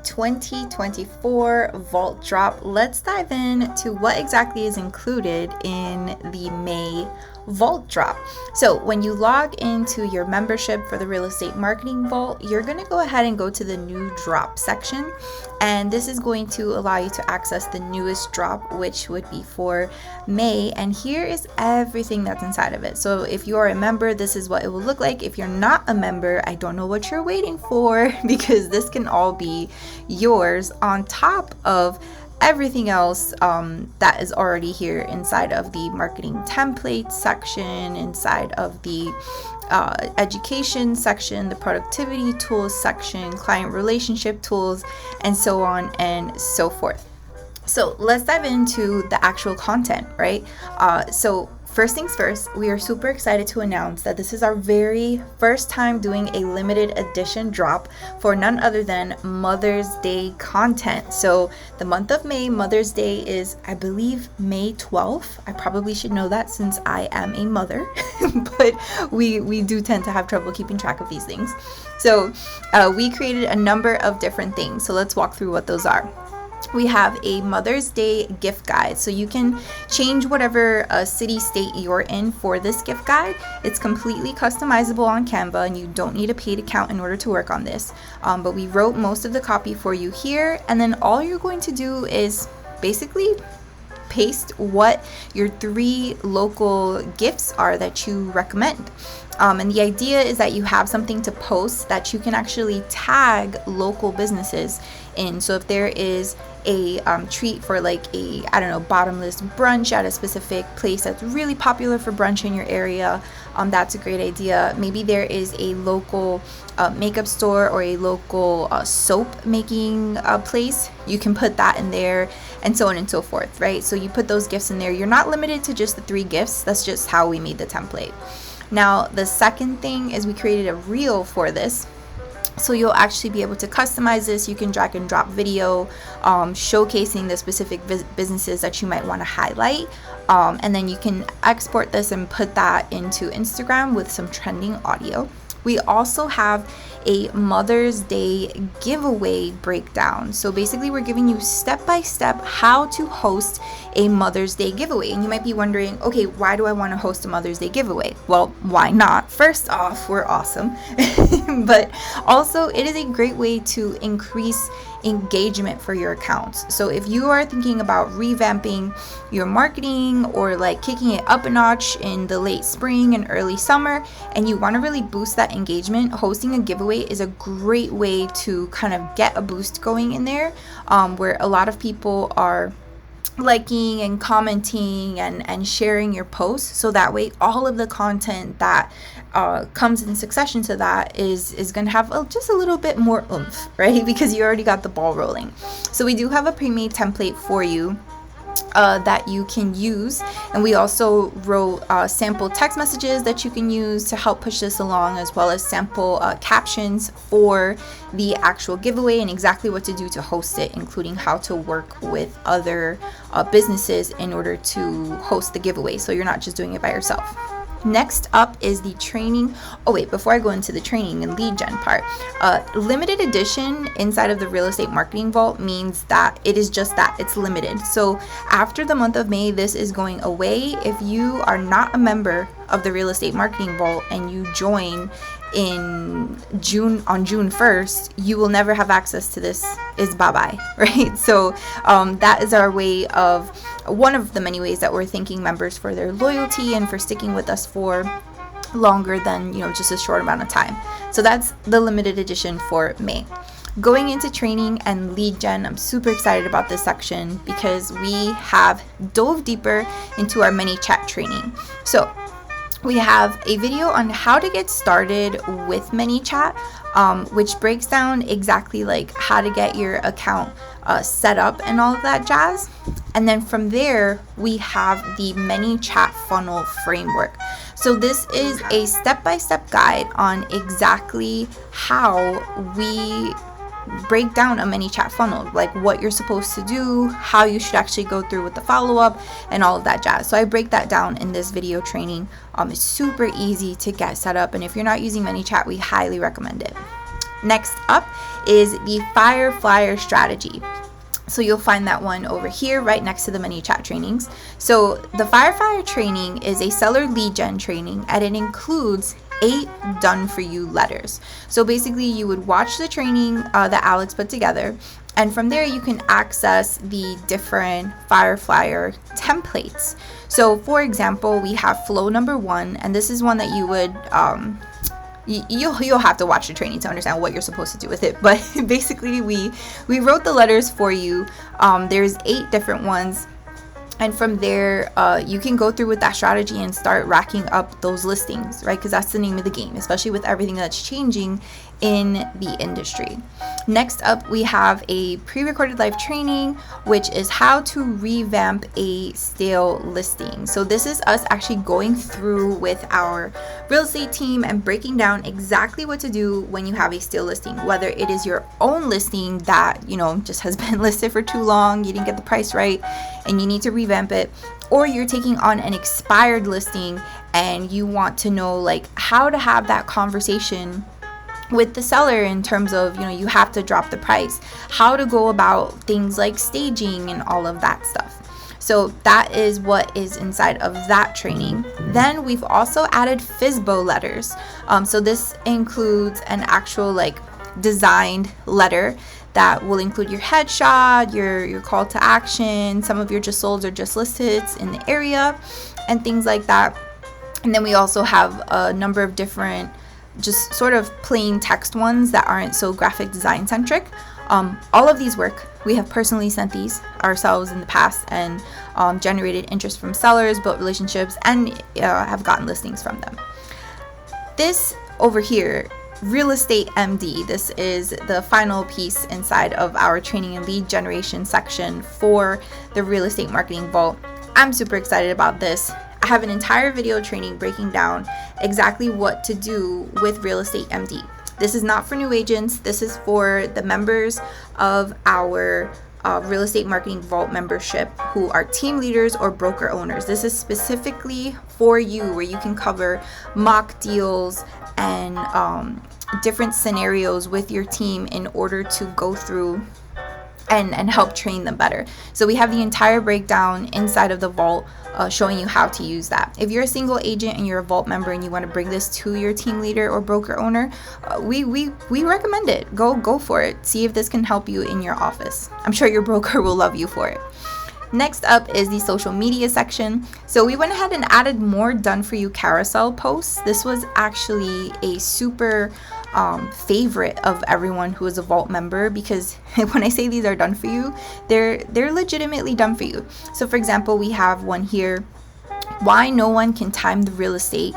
2024 Vault Drop. Let's dive in to what exactly is included in the May Vault Drop. So when you log into your membership for the Real Estate Marketing Vault, you're going to go ahead and go to the new drop section, and this is going to allow you to access the newest drop, which would be for May. And here is everything that's inside of it. So if you are a member, this is what it will look like. If you're not a member, I don't know what you're waiting for, because this can all be yours on top of everything else that is already here inside of the marketing templates section, inside of the education section, the productivity tools section, client relationship tools, and so on and so forth. So let's dive into the actual content, right? So first things first, we are super excited to announce that this is our very first time doing a limited edition drop for none other than Mother's Day content. So the month of May, Mother's Day is, I believe, May 12th. I probably should know that since I am a mother, but we do tend to have trouble keeping track of these things. So we created a number of different things. So let's walk through what those are. We have a Mother's Day gift guide, so you can change whatever city, state you're in for this gift guide. It's completely customizable on Canva, and you don't need a paid account in order to work on this. But we wrote most of the copy for you here, and then all you're going to do is basically paste what your 3 local gifts are that you recommend. And the idea is that you have something to post that you can actually tag local businesses in. So if there is a treat for like a, I don't know, bottomless brunch at a specific place that's really popular for brunch in your area, that's a great idea. Maybe there is a local makeup store or a local soap making place. You can put that in there, and so on and so forth, right? So you put those gifts in there. You're not limited to just the 3 gifts. That's just how we made the template. Now, the second thing is we created a reel for this. So you'll actually be able to customize this. You can drag and drop video showcasing the specific businesses that you might want to highlight. And then you can export this and put that into Instagram with some trending audio. We also have a Mother's Day giveaway breakdown. So basically we're giving you step-by-step how to host a Mother's Day giveaway. And you might be wondering, okay, why do I want to host a Mother's Day giveaway? Well, why not? First off, we're awesome. But also it is a great way to increase engagement for your accounts. So if you are thinking about revamping your marketing or like kicking it up a notch in the late spring and early summer, and you want to really boost that engagement, hosting a giveaway is a great way to kind of get a boost going in there, where a lot of people are liking and commenting and sharing your posts. So that way all of the content that comes in succession to that is going to have just a little bit more oomph, right? Because you already got the ball rolling. So we do have a pre-made template for you that you can use, and we also wrote sample text messages that you can use to help push this along, as well as sample captions for the actual giveaway and exactly what to do to host it, including how to work with other businesses in order to host the giveaway, so you're not just doing it by yourself. Next up is the training. Oh wait, before I go into the training and lead gen part, limited edition inside of the Real Estate Marketing Vault means that it is just that, it's limited. So after the month of May, this is going away. If you are not a member of the Real Estate Marketing Vault and you join in June, on June 1st, you will never have access to this. Is bye-bye, right? So that is our way of, one of the many ways that we're thanking members for their loyalty and for sticking with us for longer than, just a short amount of time. So that's the limited edition for May. Going into training and lead gen, I'm super excited about this section because we have dove deeper into our ManyChat training. So we have a video on how to get started with ManyChat, which breaks down exactly like how to get your account set up and all of that jazz. And then from there, we have the ManyChat funnel framework. So this is a step-by-step guide on exactly how we break down a ManyChat funnel, like what you're supposed to do, how you should actually go through with the follow-up, and all of that jazz. So I break that down in this video training. It's super easy to get set up, and if you're not using ManyChat, we highly recommend it. Next up is the Fire Flyer strategy. So you'll find that one over here right next to the ManyChat trainings. So the Fire Flyer training is a seller lead gen training, and it includes 8 done for you letters. So basically you would watch the training that Alex put together, and from there you can access the different Fire Flyer templates. So for example, we have flow number 1, and this is one that you would you'll have to watch the training to understand what you're supposed to do with it. But basically we wrote the letters for you. There's 8 different ones. And from there, you can go through with that strategy and start racking up those listings, right? Because that's the name of the game, especially with everything that's changing in the industry. Next up, we have a pre-recorded live training, which is how to revamp a stale listing. So this is us actually going through with our real estate team and breaking down exactly what to do when you have a stale listing, whether it is your own listing that, just has been listed for too long, you didn't get the price right, and you need to revamp it, or you're taking on an expired listing and you want to know how to have that conversation with the seller in terms of, you have to drop the price, how to go about things like staging and all of that stuff. So that is what is inside of that training. Then we've also added FSBO letters. So this includes an actual designed letter that will include your headshot, your call to action, some of your just solds or just listeds in the area, and things like that. And then we also have a number of different just sort of plain text ones that aren't so graphic design centric. All of these work. We have personally sent these ourselves in the past and generated interest from sellers, built relationships, and have gotten listings from them. This over here, Real Estate MD, this is the final piece inside of our training and lead generation section for the Real Estate Marketing Vault. I'm super excited about this. I have an entire video training breaking down exactly what to do with Real Estate MD. This is not for new agents. This is for the members of our Real Estate Marketing Vault membership who are team leaders or broker owners. This is specifically for you, where you can cover mock deals and different scenarios with your team in order to go through and help train them better. So we have the entire breakdown inside of the Vault showing you how to use that. If you're a single agent and you're a Vault member and you want to bring this to your team leader or broker owner, we recommend it. Go for it. See if this can help you in your office. I'm sure your broker will love you for it. Next up is the social media section. So we went ahead and added more done for you carousel posts. This was actually a super favorite of everyone who is a Vault member, because when I say these are done for you, they're legitimately done for you. So for example, we have one here, why no one can time the real estate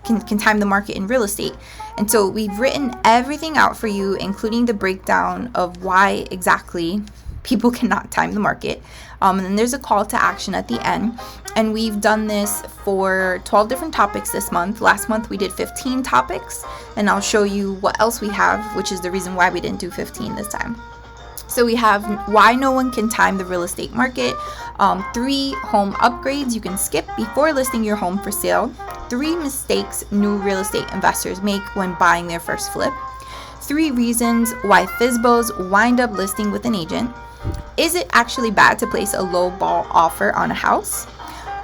can time the market in real estate. And so we've written everything out for you, including the breakdown of why exactly people cannot time the market. And then there's a call to action at the end. And we've done this for 12 different topics this month. Last month we did 15 topics, and I'll show you what else we have, which is the reason why we didn't do 15 this time. So we have why no one can time the real estate market, 3 home upgrades you can skip before listing your home for sale, 3 mistakes new real estate investors make when buying their first flip, 3 reasons why FSBOs wind up listing with an agent, is it actually bad to place a low ball offer on a house?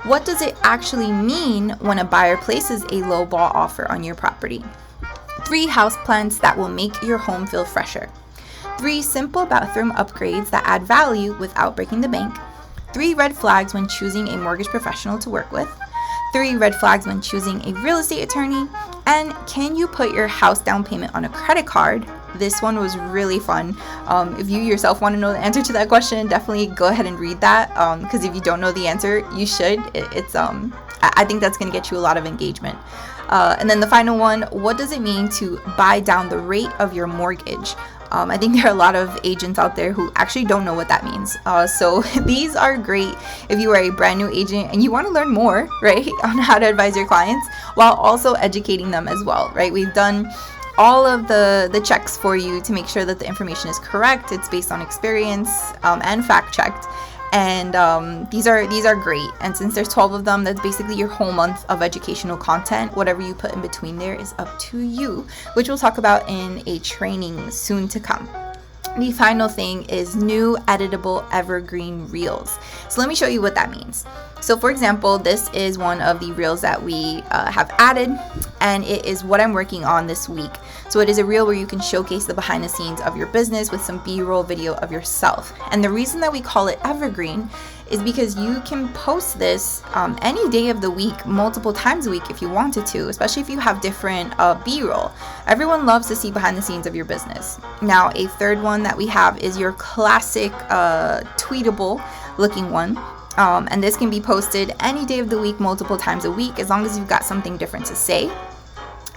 What does it actually mean when a buyer places a low ball offer on your property? 3 house plants that will make your home feel fresher. 3 simple bathroom upgrades that add value without breaking the bank. 3 red flags when choosing a mortgage professional to work with. 3 red flags when choosing a real estate attorney. And can you put your house down payment on a credit card? This one was really fun. If you yourself want to know the answer to that question, definitely go ahead and read that, because if you don't know the answer, you should. I think that's going to get you a lot of engagement. And then the final one, what does it mean to buy down the rate of your mortgage? I think there are a lot of agents out there who actually don't know what that means. So these are great if you are a brand new agent and you want to learn more, right, on how to advise your clients while also educating them as well, right? We've done all of the checks for you to make sure that the information is correct. It's based on experience and fact checked. And these are great. And since there's 12 of them, that's basically your whole month of educational content. Whatever you put in between there is up to you, which we'll talk about in a training soon to come. The final thing is new editable evergreen reels. So let me show you what that means. So for example, this is one of the reels that we have added, and it is what I'm working on this week. So it is a reel where you can showcase the behind the scenes of your business with some B-roll video of yourself. And the reason that we call it evergreen is because you can post this any day of the week, multiple times a week if you wanted to, especially if you have different B-roll. Everyone loves to see behind the scenes of your business. Now, a third one that we have is your classic tweetable looking one. And this can be posted any day of the week, multiple times a week, as long as you've got something different to say.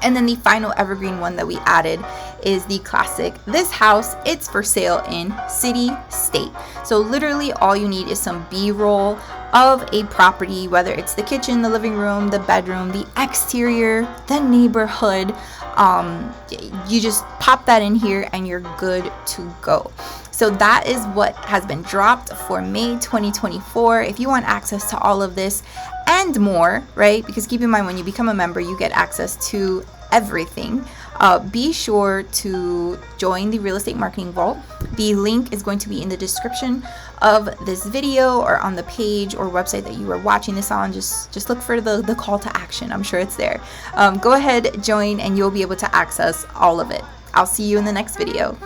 And then the final evergreen one that we added is the classic, this house, it's for sale in city, state. So literally all you need is some B-roll of a property, whether it's the kitchen, the living room, the bedroom, the exterior, the neighborhood. You just pop that in here and you're good to go. So that is what has been dropped for May 2024. If you want access to all of this and more, right? Because keep in mind, when you become a member, you get access to everything. Be sure to join the Real Estate Marketing Vault. The link is going to be in the description of this video or on the page or website that you are watching this on. Just look for the call to action. I'm sure it's there. Go ahead, join, and you'll be able to access all of it. I'll see you in the next video.